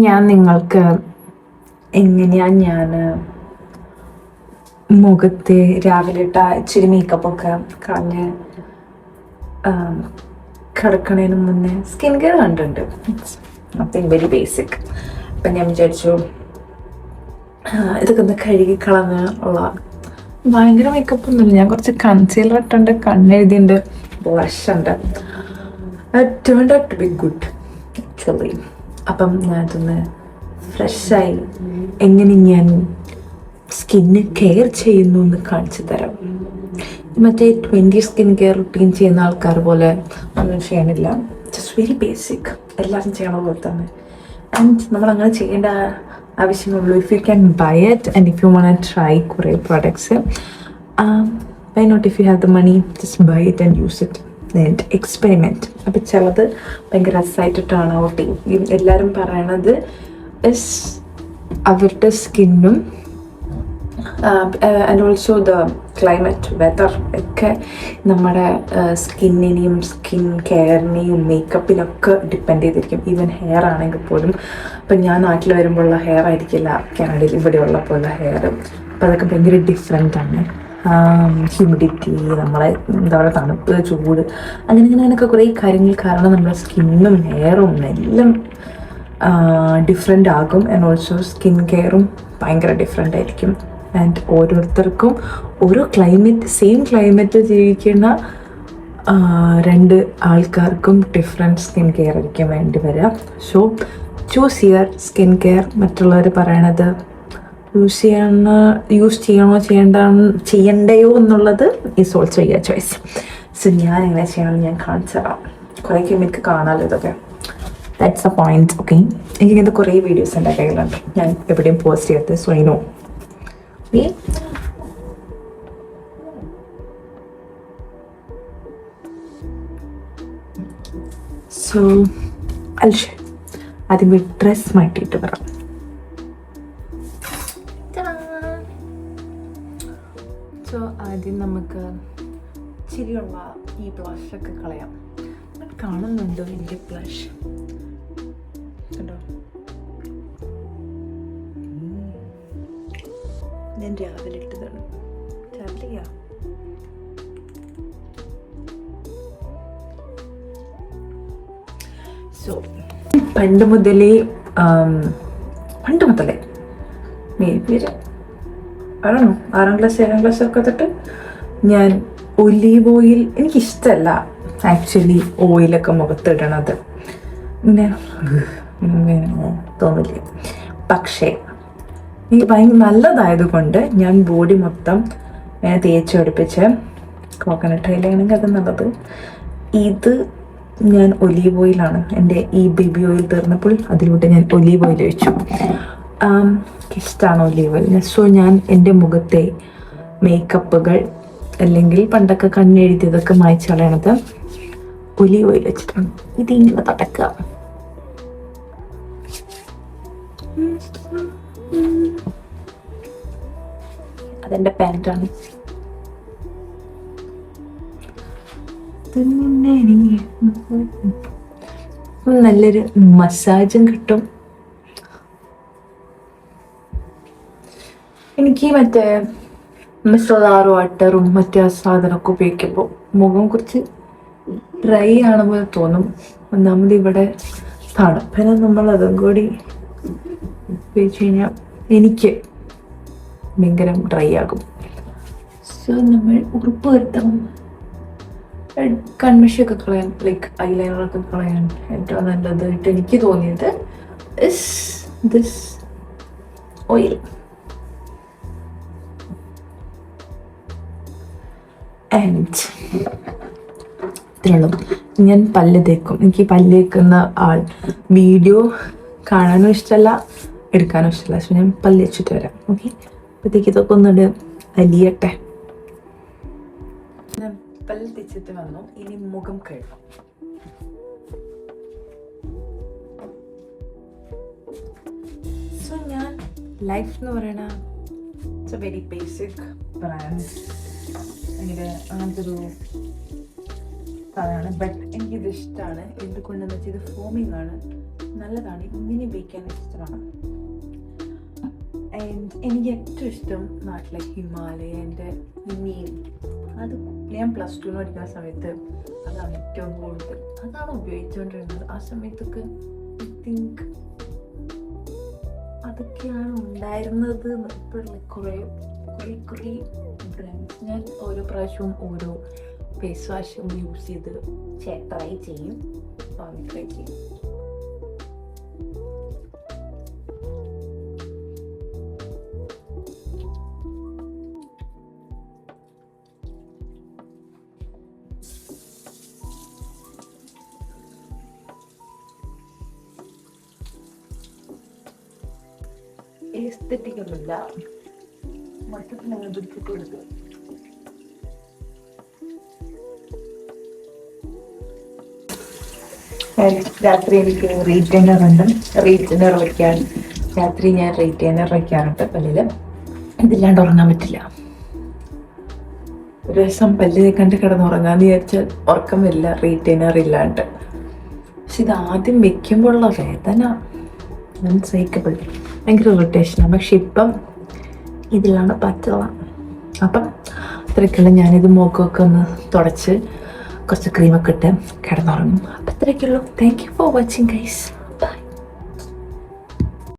ഞാൻ നിങ്ങൾക്ക് എങ്ങനെയാണ് ഞാൻ മുഖത്തെ രാവിലെ ഇട്ട ഇച്ചിരി മേക്കപ്പൊക്കെ കളഞ്ഞ് കിടക്കണതിന് മുന്നേ സ്കിൻ കെയർ കണ്ടിട്ടുണ്ട്. Nothing very basic. അപ്പം ഞാൻ വിചാരിച്ചു ഇതൊക്കെ ഒന്ന് കഴുകി കളഞ്ഞ് ഉള്ള ഭയങ്കര മേക്കപ്പ് ഒന്നുമില്ല. ഞാൻ കുറച്ച് കൺസീലർ ഇട്ടുണ്ട്, കണ്ണെഴുതിയുണ്ട്, ബ്ലഷ് ഉണ്ട്. Turned out to be good actually. അപ്പം ഞാൻ അതൊന്ന് ഫ്രഷായി എങ്ങനെ ഞാൻ സ്കിന്ന് കെയർ ചെയ്യുന്നു എന്ന് കാണിച്ചു തരാം. മറ്റേ 20 സ്കിൻ കെയർ റുട്ടീൻ ചെയ്യുന്ന ആൾക്കാർ പോലെ ഒന്നും ചെയ്യണില്ല. ജസ്റ്റ് വെരി ബേസിക്, എല്ലാവരും ചെയ്യണ പോലെ തന്നെ. ആൻഡ് നമ്മൾ അങ്ങനെ ചെയ്യേണ്ട ആവശ്യമുള്ളൂ. If you can buy it and if you want try കുറേ products, why not? If you have the money, just buy it and use it and experiment. അപ്പം ചിലത് ഭയങ്കര രസമായിട്ടിട്ടാണ് ഔട്ട് ചെയ്യും. എല്ലാവരും പറയണത് അവരുടെ സ്കിന്നും and also the climate, weather ഒക്കെ നമ്മുടെ സ്കിന്നിനെയും സ്കിൻ കെയറിനെയും മേക്കപ്പിനൊക്കെ ഡിപ്പെൻഡ് ചെയ്തിരിക്കും. ഈവൻ ഹെയർ ആണെങ്കിൽ പോലും. ഇപ്പം ഞാൻ നാട്ടിൽ വരുമ്പോഴുള്ള ഹെയർ ആയിരിക്കില്ല കാനഡയിൽ ഇവിടെ ഉള്ളപ്പോഴുള്ള ഹെയർ. അപ്പം അതൊക്കെ ഭയങ്കര ഡിഫറെൻ്റ് ആണ്. ഹ്യൂമിഡിറ്റി, നമ്മളെ എന്താ പറയുക, തണുപ്പ്, ചൂട്, അങ്ങനെയൊക്കെ കുറേ കാര്യങ്ങൾ കാരണം നമ്മുടെ സ്കിന്നും ഹെയറും എല്ലാം ഡിഫറെൻ്റ് ആകും. ആൻഡ് ഓൾസോ സ്കിൻ കെയറും ഭയങ്കര ഡിഫറെൻ്റ് ആയിരിക്കും. ആൻഡ് ഓരോരുത്തർക്കും ഓരോ ക്ലൈമറ്റ്, സെയിം ക്ലൈമറ്റ് ജീവിക്കുന്ന രണ്ട് ആൾക്കാർക്കും ഡിഫറെൻറ്റ് സ്കിൻ കെയർ ആയിരിക്കും വേണ്ടി വരിക. So choose your skin care. മറ്റുള്ളവർ പറയണത് യൂസ് ചെയ്യണോ ചെയ്യണ്ടയോ എന്നുള്ളത് is also your choice. So ഞാൻ എങ്ങനെ ചെയ്യണമെന്ന് ഞാൻ കാണിച്ചു തരാം. കുറേ എനിക്ക് കാണാമല്ലോ ഇതൊക്കെ. That's A point. ഓക്കെ, എനിക്കിങ്ങനത്തെ കുറേ വീഡിയോസ് എൻ്റെ കയ്യിലുണ്ട്, ഞാൻ എവിടെയും പോസ്റ്റ് ചെയ്യരുത്. So I know. Okay. So I'll share. ആദ്യം ഡ്രസ് മാറ്റിയിട്ട് വരാം. സോ ആദ്യം നമുക്ക് ചിരിയുള്ള ഈ ബ്ലഷൊക്കെ കളയാം. കാണുന്നുണ്ടോ എൻ്റെ ബ്ലഷ്? കണ്ടോ? ഞാൻ രാവിലെ ഇട്ടതാണ്. രാവിലെയാ. സോ പണ്ട് മുതലേ മേ ബി 6ാം ക്ലാസ് 7ാം ക്ലാസ് ഒക്കെ തൊട്ട് ഞാൻ ഒലീവ് ഓയിൽ, എനിക്കിഷ്ടമല്ല ആക്ച്വലി ഓയിലൊക്കെ മുഖത്തിടണത്, പിന്നെ തോന്നില്ല. പക്ഷേ എനിക്ക് ഭയങ്കര നല്ലതായതുകൊണ്ട് ഞാൻ ബോഡി മൊത്തം തേച്ച് പിടിപ്പിച്ച്, കോക്കനട്ട് ഓയിലാണെങ്കിൽ അത് നല്ലത്. ഇത് ഞാൻ ഒലീവ് ഓയിലാണ്. എൻ്റെ ഈ ബേബി ഓയിൽ തീർന്നപ്പോൾ അതിലൂടെ ഞാൻ ഒലീവ് ഓയിൽ ഒഴിച്ചു. ഇഷ്ടമാണ് ഒലീവ് ഓയിൽ. സോ ഞാൻ എൻ്റെ മുഖത്തെ മേക്കപ്പുകൾ അല്ലെങ്കിൽ പണ്ടൊക്കെ കണ്ണെഴുതിയതൊക്കെ മായ്ച്ച് കളയണത് ഒലീവ് ഓയിൽ വെച്ചിട്ടാണ്. ഇതിങ്ങനെ തടക്കുക. അതെൻ്റെ പാൻറ്റാണ്. നല്ലൊരു മസാജും കിട്ടും. എനിക്ക് മറ്റേ മിസലാർ വാട്ടറും മറ്റേ സാധനമൊക്കെ ഉപയോഗിക്കുമ്പോൾ മുഖം കുറച്ച് ഡ്രൈ ആണ പോലെ തോന്നും. ഒന്നാമത് ഇവിടെ തണുപ്പിനെ നമ്മൾ അതും കൂടി ഉപയോഗിച്ച് കഴിഞ്ഞാൽ എനിക്ക് ഭയങ്കര ഡ്രൈ ആകും. സോ നമ്മൾ ഉറപ്പ് വരുത്തണം. കൺമഷിയൊക്കെ കളയാൻ, ലൈക്ക് ഐലൈനറൊക്കെ കളയാൻ ഏറ്റവും നല്ലതായിട്ട് എനിക്ക് തോന്നിയത് ദിസ് ഓയിൽ. ആൻഡ് ഇത്രയുള്ളൂ. ഞാൻ പല്ല് തേക്കും. എനിക്ക് പല്ല് തേക്കുന്ന ആൾ വീഡിയോ കാണാനും ഇഷ്ടമല്ല, എടുക്കാനും ഇഷ്ടമല്ല. സോ ഞാൻ പല്ല് വെച്ചിട്ട് വരാം. ഓക്കെ, അപ്പോഴത്തേക്ക് ഇതൊക്കെ ഒന്നിട്ട് അലിയട്ടെ. ഞാൻ പല്ല് തേച്ചിട്ട് വന്നു. ഇനി മുഖം കഴുകാം. സോ ഞാൻ ലൈഫ് എന്ന് പറയുന്ന it's A very basic brand. ഭയങ്കര അങ്ങനത്തെ ഒരു സാധനമാണ്. ബട്ട് എനിക്കിത് ഇഷ്ടമാണ്. എന്തുകൊണ്ടെന്ന് വെച്ചാൽ ഇത് ഫോമിങ് ആണ്, നല്ലതാണ്, ഇങ്ങനെ ഉപയോഗിക്കാൻ ഇഷ്ടമാണ്. ആൻഡ് എനിക്ക് ഏറ്റവും ഇഷ്ടം നാട്ടിലെ ഹിമാലയൻ്റെ മീൻ. അത് ഞാൻ +2 പഠിക്കുന്ന സമയത്ത് അതാണ് ഏറ്റവും കൂടുതൽ, അതാണ് ഉപയോഗിച്ചുകൊണ്ടിരുന്നത്. ആ സമയത്തൊക്കെ ഐ തിങ്ക് അതൊക്കെയാണ് ഉണ്ടായിരുന്നത്. ഇപ്പോഴുള്ള കുറേ ബ്രാൻഡ്സ് ഞാൻ ഓരോ പ്രാവശ്യവും ഓരോ ഫേസ് വാഷും യൂസ് ചെയ്ത് ട്രൈ ചെയ്യും. ട്രൈ ചെയ്യും. എസ്തെറ്റിക് ഒന്നുമില്ല, മൊത്തത്തിൽ പിടിച്ചിട്ട് കൊടുക്കുക. രാത്രി എനിക്ക് റീറ്റൈനർ ഉണ്ട്. റീറ്റൈനർ വയ്ക്കാൻ രാത്രി ഞാൻ റീറ്റൈനർ വയ്ക്കാറുണ്ട് പല്ലിൽ. ഇതില്ലാണ്ട് ഉറങ്ങാൻ പറ്റില്ല. ഒരു ദിവസം പല്ല് കണ്ട് കിടന്നുറങ്ങാന്ന് വിചാരിച്ചാൽ ഉറക്കം വരില്ല റീറ്റൈനർ ഇല്ലാണ്ട്. പക്ഷെ ഇത് ആദ്യം വെക്കുമ്പോഴുള്ള വേദന അൺസൈക്കബിൾ, ഭയങ്കര ഇറിറ്റേഷനാണ്. പക്ഷെ ഇപ്പം ഇതിലാണ് പറ്റുക. അപ്പം അത്രയ്ക്കുള്ള ഞാനിത് മുഖമൊക്കെ ഒന്ന് തുടച്ച് കുറച്ച് ക്രീമൊക്കെ ഇട്ട് കിടന്നുറങ്ങും. അപ്പം അത്രയ്ക്കുള്ളൂ. Thank you for watching guys.